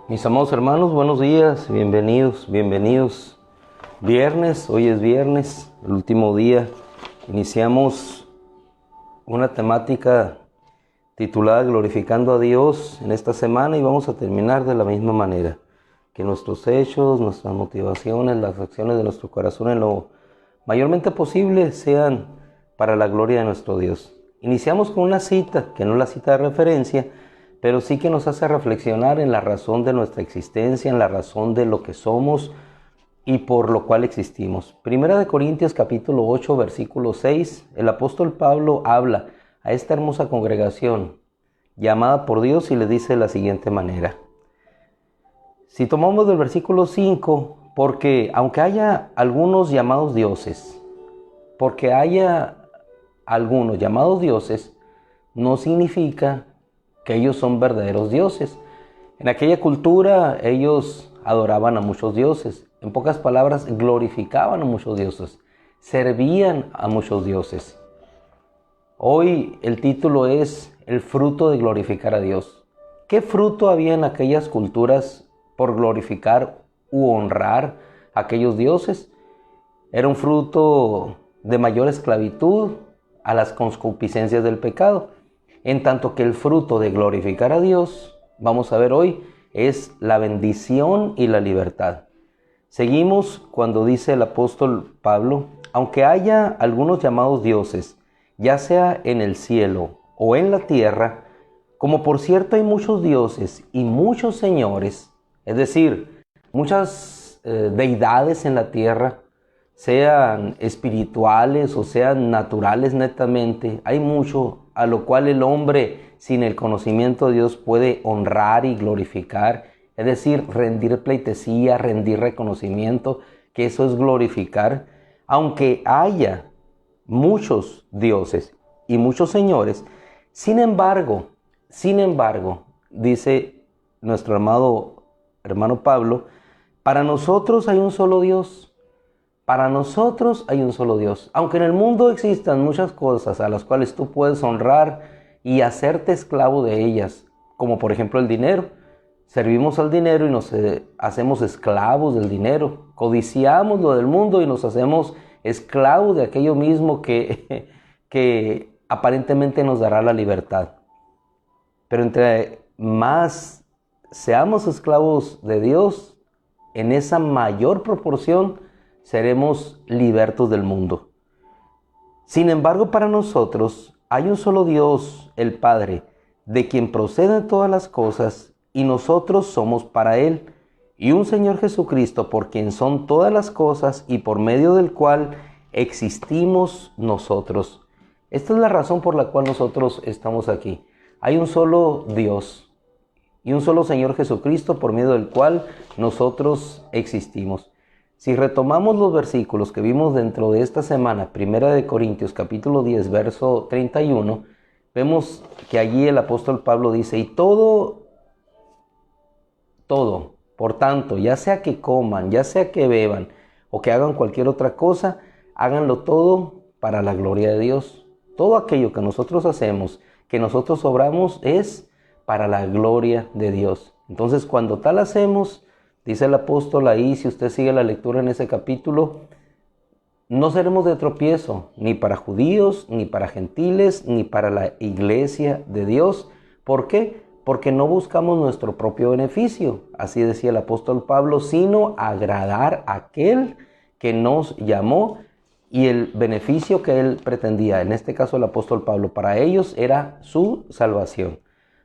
Mis amados hermanos, buenos días, bienvenidos. Viernes, hoy es viernes, el último día. Iniciamos una temática titulada Glorificando a Dios en esta semana y vamos a terminar de la misma manera. Que nuestros hechos, nuestras motivaciones, las acciones de nuestro corazón en lo mayormente posible sean para la gloria de nuestro Dios. Iniciamos con una cita, que no es la cita de referencia, pero sí que nos hace reflexionar en la razón de nuestra existencia, en la razón de lo que somos y por lo cual existimos. Primera de Corintios capítulo 8, versículo 6, el apóstol Pablo habla a esta hermosa congregación llamada por Dios y le dice de la siguiente manera. Si tomamos del versículo 5, porque aunque haya algunos llamados dioses, no significa que ellos son verdaderos dioses. En aquella cultura ellos adoraban a muchos dioses. En pocas palabras, glorificaban a muchos dioses. Servían a muchos dioses. Hoy el título es el fruto de glorificar a Dios. ¿Qué fruto había en aquellas culturas por glorificar u honrar a aquellos dioses? Era un fruto de mayor esclavitud a las concupiscencias del pecado. En tanto que el fruto de glorificar a Dios, vamos a ver hoy, es la bendición y la libertad. Seguimos cuando dice el apóstol Pablo, aunque haya algunos llamados dioses, ya sea en el cielo o en la tierra, como por cierto hay muchos dioses y muchos señores, es decir, muchas deidades en la tierra, sean espirituales o sean naturales netamente, hay mucho a lo cual el hombre sin el conocimiento de Dios puede honrar y glorificar, es decir, rendir pleitesía, rendir reconocimiento, que eso es glorificar. Aunque haya muchos dioses y muchos señores, sin embargo, dice nuestro amado hermano Pablo, para nosotros hay un solo Dios. Para nosotros hay un solo Dios. Aunque en el mundo existan muchas cosas a las cuales tú puedes honrar y hacerte esclavo de ellas, como por ejemplo el dinero. Servimos al dinero y nos hacemos esclavos del dinero. Codiciamos lo del mundo y nos hacemos esclavos de aquello mismo que aparentemente nos dará la libertad. Pero entre más seamos esclavos de Dios, en esa mayor proporción seremos libertos del mundo. Sin embargo, para nosotros hay un solo Dios, el Padre, de quien proceden todas las cosas, y nosotros somos para Él, y un Señor Jesucristo, por quien son todas las cosas, y por medio del cual existimos nosotros. Esta es la razón por la cual nosotros estamos aquí. Hay un solo Dios, y un solo Señor Jesucristo, por medio del cual nosotros existimos. Si retomamos los versículos que vimos dentro de esta semana, Primera de Corintios capítulo 10, verso 31, vemos que allí el apóstol Pablo dice, y todo, por tanto, ya sea que coman, ya sea que beban, o que hagan cualquier otra cosa, háganlo todo para la gloria de Dios. Todo aquello que nosotros hacemos, que nosotros obramos, es para la gloria de Dios. Entonces, cuando tal hacemos, dice el apóstol ahí, si usted sigue la lectura en ese capítulo, no seremos de tropiezo, ni para judíos, ni para gentiles, ni para la iglesia de Dios. ¿Por qué? Porque no buscamos nuestro propio beneficio, así decía el apóstol Pablo, sino agradar a aquel que nos llamó y el beneficio que él pretendía, en este caso el apóstol Pablo, para ellos era su salvación.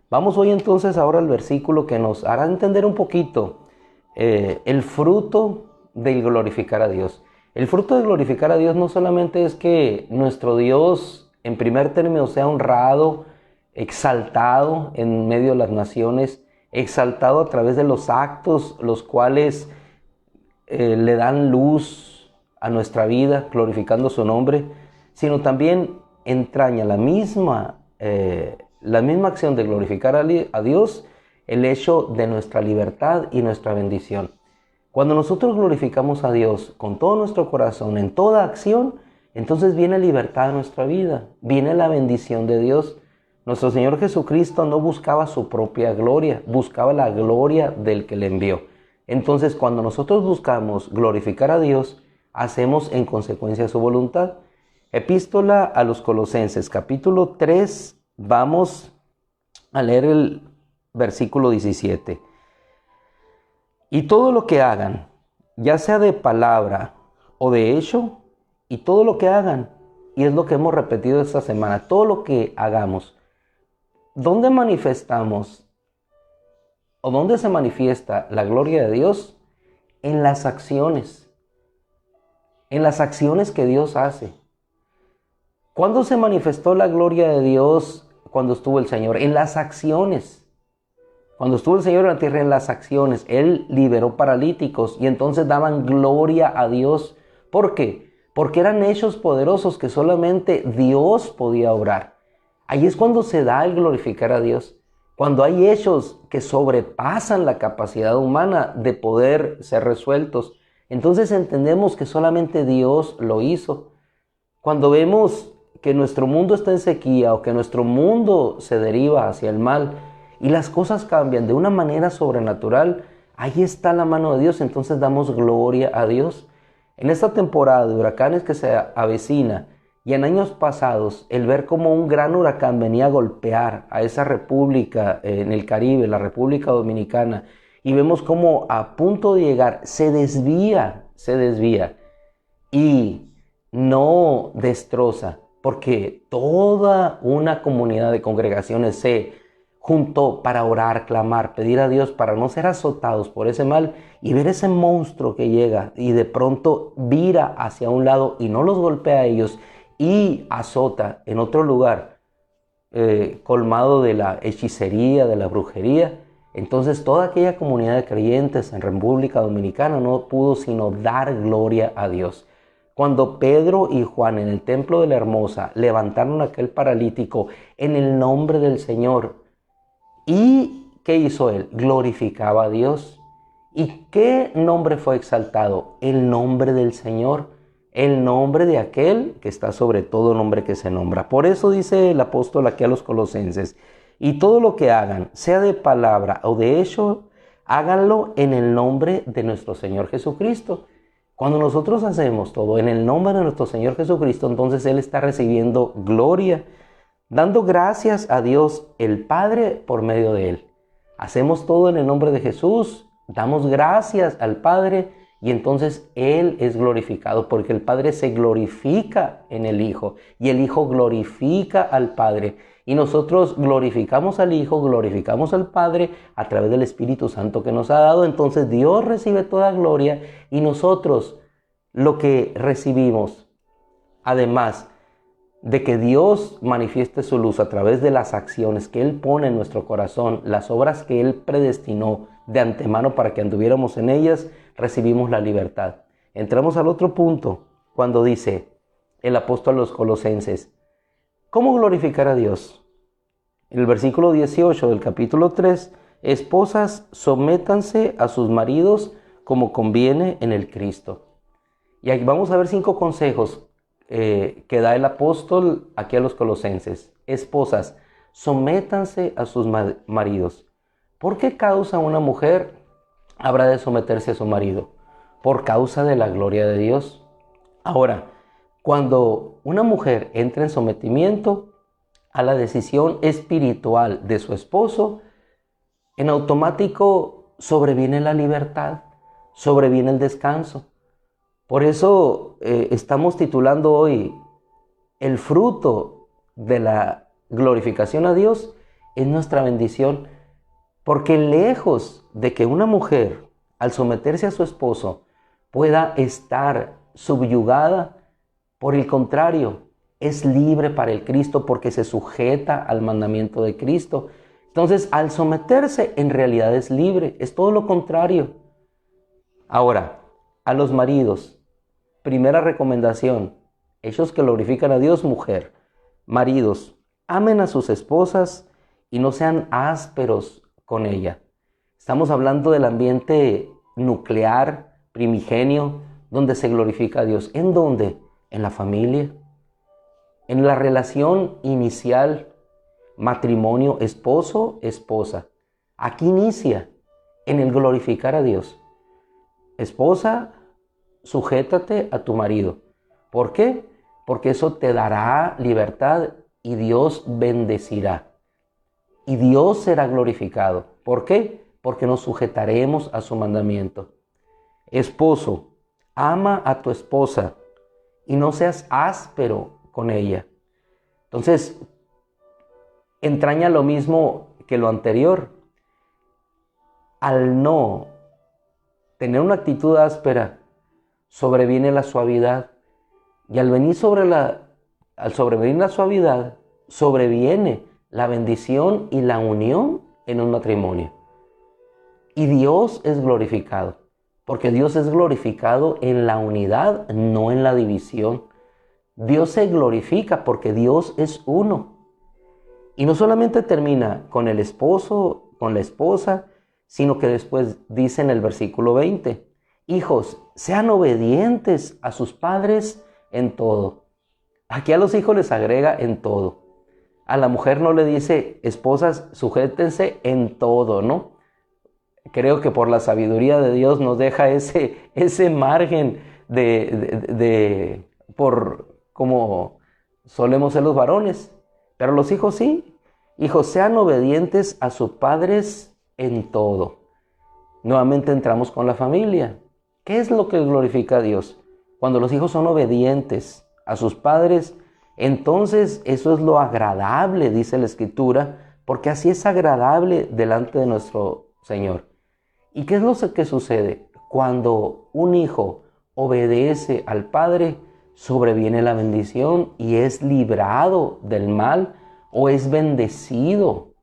Vamos hoy entonces ahora al versículo que nos hará entender un poquito el fruto del glorificar a Dios. El fruto de glorificar a Dios no solamente es que nuestro Dios en primer término sea honrado, exaltado en medio de las naciones, exaltado a través de los actos los cuales le dan luz a nuestra vida, glorificando su nombre, sino también entraña la misma acción de glorificar a Dios, el hecho de nuestra libertad y nuestra bendición. Cuando nosotros glorificamos a Dios con todo nuestro corazón, en toda acción, entonces viene libertad a nuestra vida, viene la bendición de Dios. Nuestro Señor Jesucristo no buscaba su propia gloria, buscaba la gloria del que le envió. Entonces, cuando nosotros buscamos glorificar a Dios, hacemos en consecuencia su voluntad. Epístola a los Colosenses, capítulo 3, vamos a leer el versículo 17. Y todo lo que hagan, ya sea de palabra o de hecho, y todo lo que hagan, y es lo que hemos repetido esta semana, todo lo que hagamos, ¿dónde manifestamos o dónde se manifiesta la gloria de Dios? En las acciones que Dios hace. ¿Cuándo se manifestó la gloria de Dios cuando estuvo el Señor? En las acciones. Cuando estuvo el Señor en la tierra, en las acciones, Él liberó paralíticos y entonces daban gloria a Dios. ¿Por qué? Porque eran hechos poderosos que solamente Dios podía obrar. Ahí es cuando se da el glorificar a Dios. Cuando hay hechos que sobrepasan la capacidad humana de poder ser resueltos, entonces entendemos que solamente Dios lo hizo. Cuando vemos que nuestro mundo está en sequía o que nuestro mundo se deriva hacia el mal y las cosas cambian de una manera sobrenatural, ahí está la mano de Dios, entonces damos gloria a Dios. En esta temporada de huracanes que se avecina y en años pasados, el ver cómo un gran huracán venía a golpear a esa república en el Caribe, la República Dominicana, y vemos cómo a punto de llegar se desvía y no destroza, porque toda una comunidad de congregaciones se juntó para orar, clamar, pedir a Dios para no ser azotados por ese mal y ver ese monstruo que llega y de pronto vira hacia un lado y no los golpea a ellos y azota en otro lugar, colmado de la hechicería, de la brujería. Entonces toda aquella comunidad de creyentes en República Dominicana no pudo sino dar gloria a Dios. Cuando Pedro y Juan en el templo de la Hermosa levantaron a aquel paralítico en el nombre del Señor, ¿y qué hizo él? Glorificaba a Dios. ¿Y qué nombre fue exaltado? El nombre del Señor, el nombre de aquel que está sobre todo nombre que se nombra. Por eso dice el apóstol aquí a los Colosenses, y todo lo que hagan, sea de palabra o de hecho, háganlo en el nombre de nuestro Señor Jesucristo. Cuando nosotros hacemos todo en el nombre de nuestro Señor Jesucristo, entonces Él está recibiendo gloria, dando gracias a Dios el Padre por medio de Él. Hacemos todo en el nombre de Jesús, damos gracias al Padre y entonces Él es glorificado porque el Padre se glorifica en el Hijo y el Hijo glorifica al Padre. Y nosotros glorificamos al Hijo, glorificamos al Padre a través del Espíritu Santo que nos ha dado. Entonces Dios recibe toda gloria y nosotros lo que recibimos, además de que Dios manifieste su luz a través de las acciones que Él pone en nuestro corazón, las obras que Él predestinó de antemano para que anduviéramos en ellas, recibimos la libertad. Entramos al otro punto, cuando dice el apóstol a los Colosenses, ¿cómo glorificar a Dios? En el versículo 18 del capítulo 3, esposas, sométanse a sus maridos como conviene en el Cristo. Y aquí vamos a ver 5 consejos que da el apóstol aquí a los Colosenses. Esposas, sométanse a sus maridos. ¿Por qué causa una mujer habrá de someterse a su marido? Por causa de la gloria de Dios. Ahora, cuando una mujer entra en sometimiento a la decisión espiritual de su esposo, en automático sobreviene la libertad, sobreviene el descanso. Por eso estamos titulando hoy el fruto de la glorificación a Dios es nuestra bendición, porque lejos de que una mujer al someterse a su esposo pueda estar subyugada, por el contrario, es libre para el Cristo porque se sujeta al mandamiento de Cristo. Entonces, al someterse, en realidad es libre, es todo lo contrario. Ahora, a los maridos, primera recomendación, ellos que glorifican a Dios, mujer, maridos, amen a sus esposas y no sean ásperos con ella. Estamos hablando del ambiente nuclear, primigenio, donde se glorifica a Dios. ¿En dónde? En la familia, en la relación inicial. matrimonio esposo, esposa. Aquí inicia en el glorificar a Dios. Esposa, sujétate a tu marido. ¿Por qué? Porque eso te dará libertad y Dios bendecirá. Y Dios será glorificado. ¿Por qué? Porque nos sujetaremos a su mandamiento. Esposo, ama a tu esposa y no seas áspero con ella. Entonces, entraña lo mismo que lo anterior. Al no tener una actitud áspera, sobreviene la suavidad. Y al sobrevenir la suavidad, sobreviene la bendición y la unión en un matrimonio. Y Dios es glorificado, porque Dios es glorificado en la unidad, no en la división. Dios se glorifica porque Dios es uno. Y no solamente termina con el esposo, con la esposa, sino que después dice en el versículo 20, hijos, sean obedientes a sus padres en todo. Aquí a los hijos les agrega en todo. A la mujer no le dice, esposas, sujétense en todo, ¿no? Creo que por la sabiduría de Dios nos deja ese margen por como solemos ser los varones. Pero los hijos sí. Hijos, sean obedientes a sus padres en todo. Nuevamente entramos con la familia. ¿Qué es lo que glorifica a Dios? Cuando los hijos son obedientes a sus padres, entonces eso es lo agradable, dice la Escritura, porque así es agradable delante de nuestro Señor. ¿Y qué es lo que sucede? Cuando un hijo obedece al padre, sobreviene la bendición y es librado del mal o es bendecido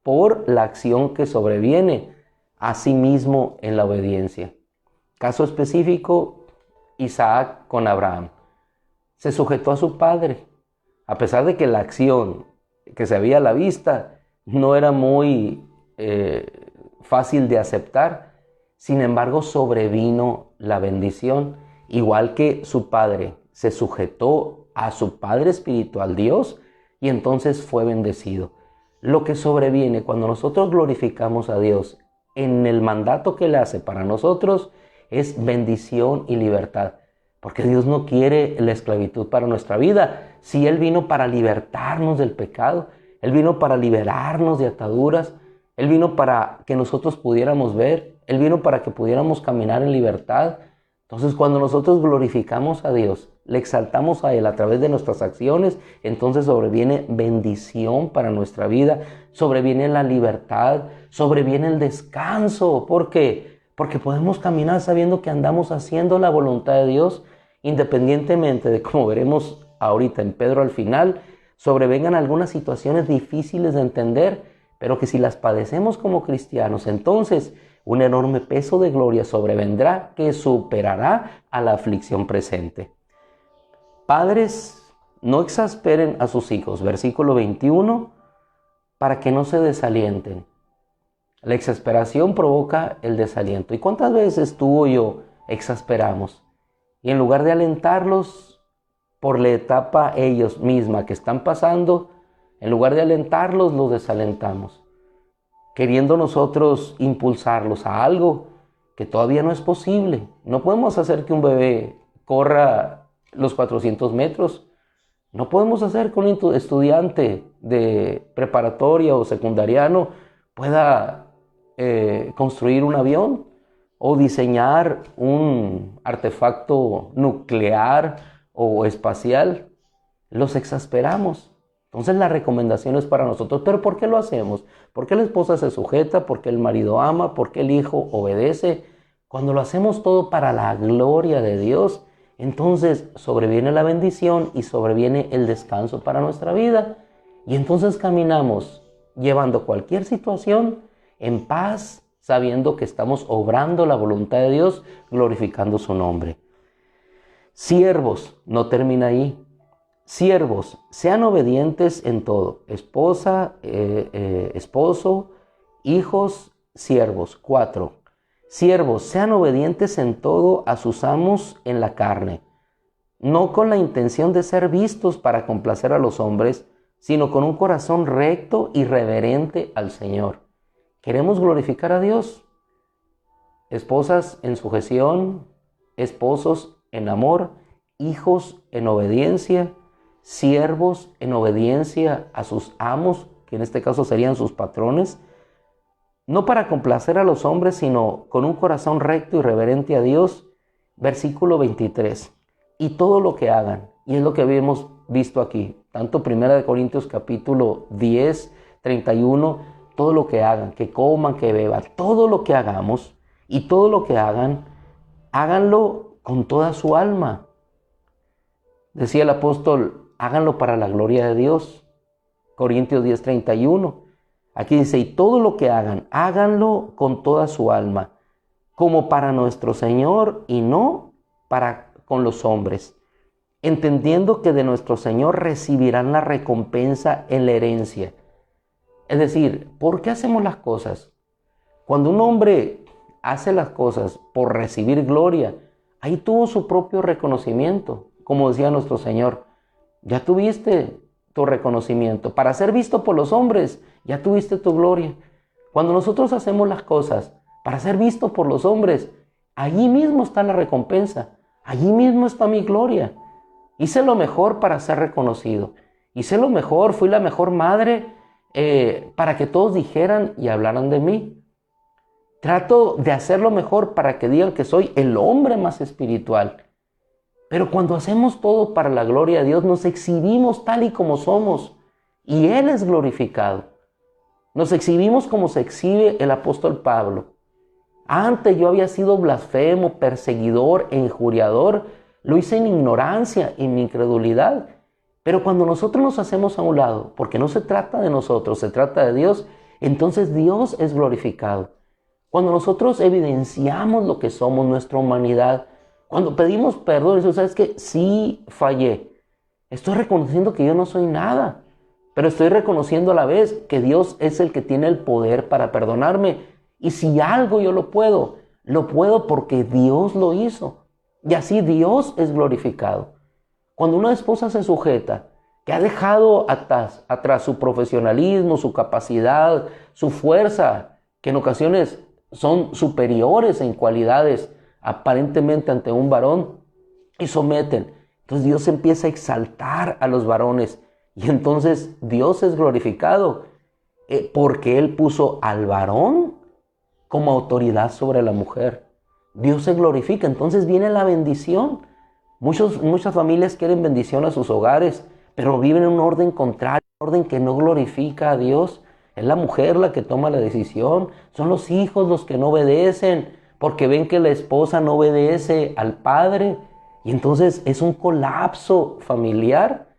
por la acción que sobreviene a sí mismo en la obediencia. Caso específico, Isaac con Abraham. Se sujetó a su padre, a pesar de que la acción que se veía a la vista no era muy fácil de aceptar. Sin embargo, sobrevino la bendición, igual que su padre se sujetó a su padre espiritual, Dios, y entonces fue bendecido. Lo que sobreviene cuando nosotros glorificamos a Dios en el mandato que Él hace para nosotros es bendición y libertad. Porque Dios no quiere la esclavitud para nuestra vida. Si Él vino para libertarnos del pecado, Él vino para liberarnos de ataduras, Él vino para que nosotros pudiéramos ver, Él vino para que pudiéramos caminar en libertad. Entonces, cuando nosotros glorificamos a Dios, le exaltamos a Él a través de nuestras acciones, entonces sobreviene bendición para nuestra vida, sobreviene la libertad, sobreviene el descanso. ¿Por qué? Porque podemos caminar sabiendo que andamos haciendo la voluntad de Dios, independientemente de, como veremos ahorita en Pedro al final, sobrevengan algunas situaciones difíciles de entender, pero que si las padecemos como cristianos, entonces un enorme peso de gloria sobrevendrá que superará a la aflicción presente. Padres, no exasperen a sus hijos, versículo 21, para que no se desalienten. La exasperación provoca el desaliento. ¿Y cuántas veces tú o yo exasperamos? Y en lugar de alentarlos por la etapa ellos misma que están pasando, en lugar de alentarlos, los desalentamos, queriendo nosotros impulsarlos a algo que todavía no es posible. No podemos hacer que un bebé corra los 400 metros. No podemos hacer que un estudiante de preparatoria o secundariano pueda construir un avión o diseñar un artefacto nuclear o espacial. Los exasperamos. Entonces la recomendación es para nosotros. ¿Pero por qué lo hacemos? ¿Por qué la esposa se sujeta? ¿Por qué el marido ama? ¿Por qué el hijo obedece? Cuando lo hacemos todo para la gloria de Dios, entonces sobreviene la bendición y sobreviene el descanso para nuestra vida. Y entonces caminamos llevando cualquier situación en paz, sabiendo que estamos obrando la voluntad de Dios, glorificando su nombre. Siervos, no termina ahí. Siervos, sean obedientes en todo. Esposa, esposo, hijos, siervos. 4. Siervos, sean obedientes en todo a sus amos en la carne, no con la intención de ser vistos para complacer a los hombres, sino con un corazón recto y reverente al Señor. ¿Queremos glorificar a Dios? Esposas en sujeción, esposos en amor, hijos en obediencia, siervos en obediencia a sus amos, que en este caso serían sus patrones, no para complacer a los hombres, sino con un corazón recto y reverente a Dios. Versículo 23. Y todo lo que hagan, y es lo que habíamos visto aquí, tanto 1 Corintios capítulo 10, 31, todo lo que hagan, que coman, que beban, todo lo que hagamos y todo lo que hagan, háganlo con toda su alma. Decía el apóstol, háganlo para la gloria de Dios. Corintios 10, 31. Aquí dice, y todo lo que hagan, háganlo con toda su alma, como para nuestro Señor y no para con los hombres, entendiendo que de nuestro Señor recibirán la recompensa en la herencia. Es decir, ¿por qué hacemos las cosas? Cuando un hombre hace las cosas por recibir gloria, ahí tuvo su propio reconocimiento, como decía nuestro Señor. Ya tuviste tu reconocimiento. Para ser visto por los hombres, ya tuviste tu gloria. Cuando nosotros hacemos las cosas para ser visto por los hombres, allí mismo está la recompensa. Allí mismo está mi gloria. Hice lo mejor para ser reconocido. Hice lo mejor, fui la mejor madre para que todos dijeran y hablaran de mí. Trato de hacer lo mejor para que digan que soy el hombre más espiritual. Pero cuando hacemos todo para la gloria de Dios, nos exhibimos tal y como somos. Y Él es glorificado. Nos exhibimos como se exhibe el apóstol Pablo. Antes yo había sido blasfemo, perseguidor e injuriador. Lo hice en ignorancia y en incredulidad. Pero cuando nosotros nos hacemos a un lado, porque no se trata de nosotros, se trata de Dios, entonces Dios es glorificado. Cuando nosotros evidenciamos lo que somos, nuestra humanidad, cuando pedimos perdón, eso sabes que sí fallé. Estoy reconociendo que yo no soy nada, pero estoy reconociendo a la vez que Dios es el que tiene el poder para perdonarme. Y si algo yo lo puedo porque Dios lo hizo. Y así Dios es glorificado. Cuando una esposa se sujeta, que ha dejado atrás su profesionalismo, su capacidad, su fuerza, que en ocasiones son superiores en cualidades aparentemente ante un varón, y someten. Entonces Dios empieza a exaltar a los varones y entonces Dios es glorificado porque Él puso al varón como autoridad sobre la mujer. Dios se glorifica, entonces viene la bendición. Muchas familias quieren bendición a sus hogares, pero viven en un orden contrario, un orden que no glorifica a Dios. Es la mujer la que toma la decisión, son los hijos los que no obedecen, porque ven que la esposa no obedece al padre, y entonces es un colapso familiar,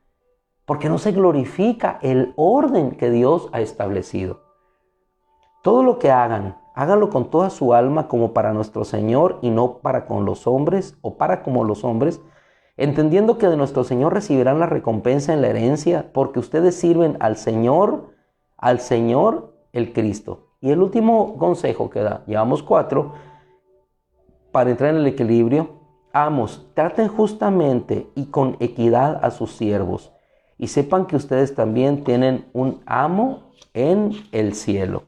porque no se glorifica el orden que Dios ha establecido. Todo lo que hagan, háganlo con toda su alma como para nuestro Señor y no para con los hombres o para como los hombres, entendiendo que de nuestro Señor recibirán la recompensa en la herencia, porque ustedes sirven al Señor el Cristo. Y el último consejo que da, llevamos 4, para entrar en el equilibrio. Amos, traten justamente y con equidad a sus siervos, y sepan que ustedes también tienen un amo en el cielo.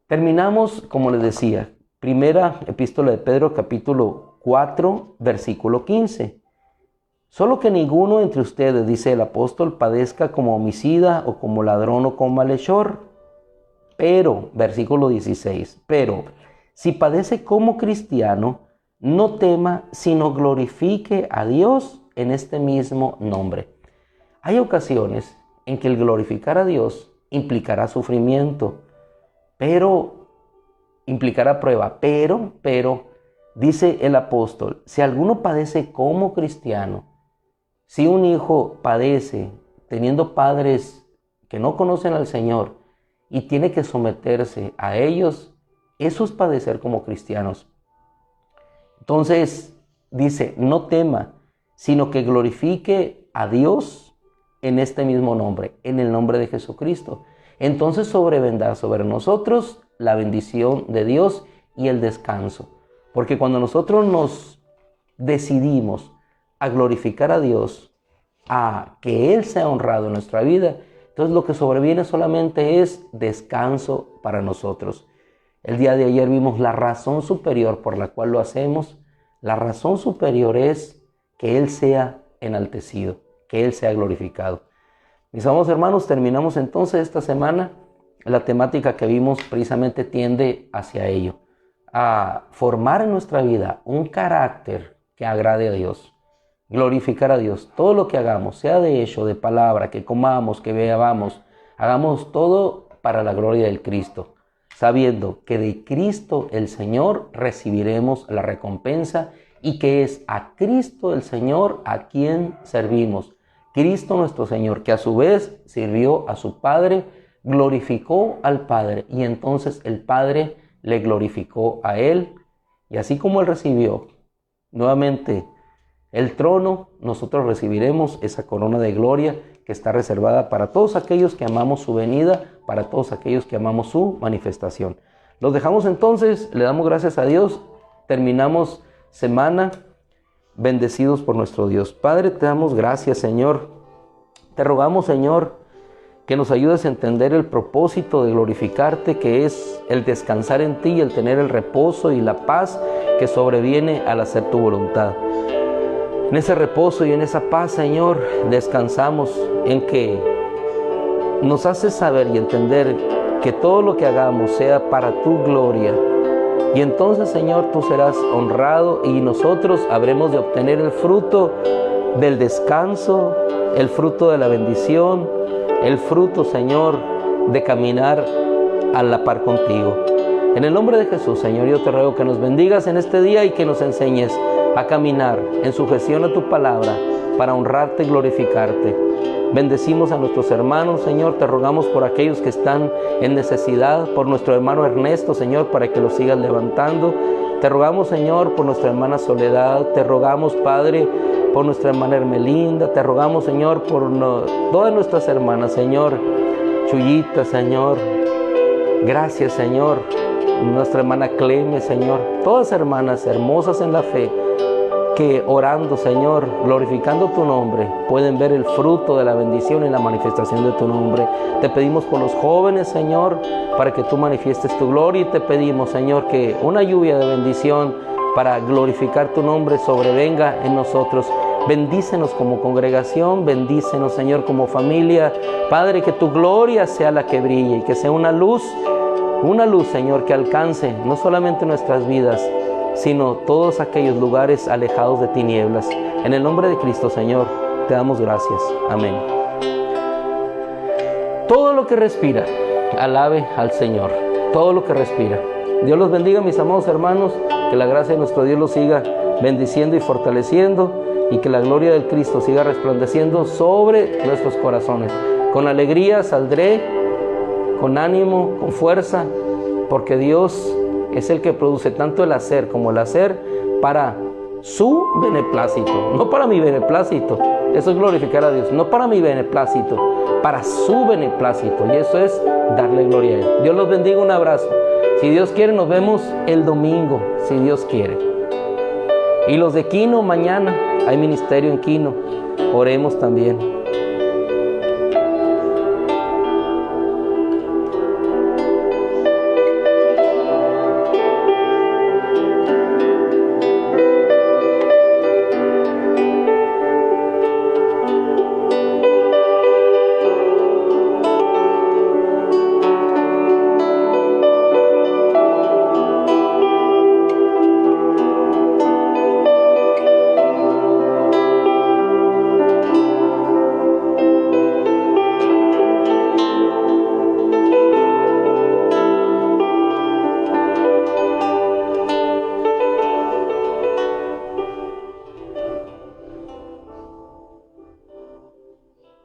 Terminamos, como les decía, primera epístola de Pedro, capítulo 4, versículo 15. Solo que ninguno entre ustedes, dice el apóstol, padezca como homicida o como ladrón o como malhechor. Pero, versículo 16, pero si padece como cristiano, no tema, sino glorifique a Dios en este mismo nombre. Hay ocasiones en que el glorificar a Dios implicará sufrimiento, pero implicará prueba. Pero, dice el apóstol, si alguno padece como cristiano, si un hijo padece teniendo padres que no conocen al Señor y tiene que someterse a ellos, eso es padecer como cristianos. Entonces dice, no tema, sino que glorifique a Dios en este mismo nombre, en el nombre de Jesucristo. Entonces sobrevendrá sobre nosotros la bendición de Dios y el descanso. Porque cuando nosotros nos decidimos a glorificar a Dios, a que Él sea honrado en nuestra vida, entonces lo que sobreviene solamente es descanso para nosotros. El día de ayer vimos la razón superior por la cual lo hacemos. La razón superior es que Él sea enaltecido, que Él sea glorificado. Mis amados hermanos, terminamos entonces esta semana. La temática que vimos precisamente tiende hacia ello, a formar en nuestra vida un carácter que agrade a Dios, glorificar a Dios. Todo lo que hagamos, sea de hecho, de palabra, que comamos, que bebamos, hagamos todo para la gloria del Cristo, sabiendo que de Cristo el Señor recibiremos la recompensa y que es a Cristo el Señor a quien servimos. Cristo nuestro Señor, que a su vez sirvió a su Padre, glorificó al Padre y entonces el Padre le glorificó a Él. Y así como Él recibió nuevamente el trono, nosotros recibiremos esa corona de gloria que está reservada para todos aquellos que amamos su venida, para todos aquellos que amamos su manifestación. Los dejamos entonces, le damos gracias a Dios, terminamos semana bendecidos por nuestro Dios. Padre, te damos gracias, Señor. Te rogamos, Señor, que nos ayudes a entender el propósito de glorificarte, que es el descansar en ti, el tener el reposo y la paz que sobreviene al hacer tu voluntad. En ese reposo y en esa paz, Señor, descansamos en que nos haces saber y entender que todo lo que hagamos sea para tu gloria. Y entonces, Señor, tú serás honrado y nosotros habremos de obtener el fruto del descanso, el fruto de la bendición, el fruto, Señor, de caminar a la par contigo. En el nombre de Jesús, Señor, yo te ruego que nos bendigas en este día y que nos enseñes a caminar en sujeción a tu palabra para honrarte y glorificarte. Bendecimos a nuestros hermanos, Señor, te rogamos por aquellos que están en necesidad, por nuestro hermano Ernesto, Señor, para que lo sigas levantando. Te rogamos, Señor, por nuestra hermana Soledad, te rogamos, Padre, por nuestra hermana Hermelinda, te rogamos, Señor, por todas nuestras hermanas, Señor, Chuyita, Señor, gracias, Señor, nuestra hermana Cleme, Señor, todas hermanas hermosas en la fe, que orando, Señor, glorificando tu nombre, pueden ver el fruto de la bendición y la manifestación de tu nombre. Te pedimos por los jóvenes, Señor, para que tú manifiestes tu gloria, y te pedimos, Señor, que una lluvia de bendición para glorificar tu nombre sobrevenga en nosotros. Bendícenos como congregación, bendícenos, Señor, como familia. Padre, que tu gloria sea la que brille y que sea una luz, Señor, que alcance no solamente nuestras vidas, sino todos aquellos lugares alejados de tinieblas. En el nombre de Cristo, Señor, te damos gracias. Amén. Todo lo que respira, alabe al Señor. Todo lo que respira. Dios los bendiga, mis amados hermanos. Que la gracia de nuestro Dios los siga bendiciendo y fortaleciendo, y que la gloria del Cristo siga resplandeciendo sobre nuestros corazones. Con alegría saldré, con ánimo, con fuerza, porque Dios es el que produce tanto el hacer como el hacer para su beneplácito, no para mi beneplácito. Eso es glorificar a Dios, no para mi beneplácito, para su beneplácito, y eso es darle gloria a Él. Dios los bendiga, un abrazo. Si Dios quiere, nos vemos el domingo, si Dios quiere. Y los de Quino, mañana hay ministerio en Quino, oremos también.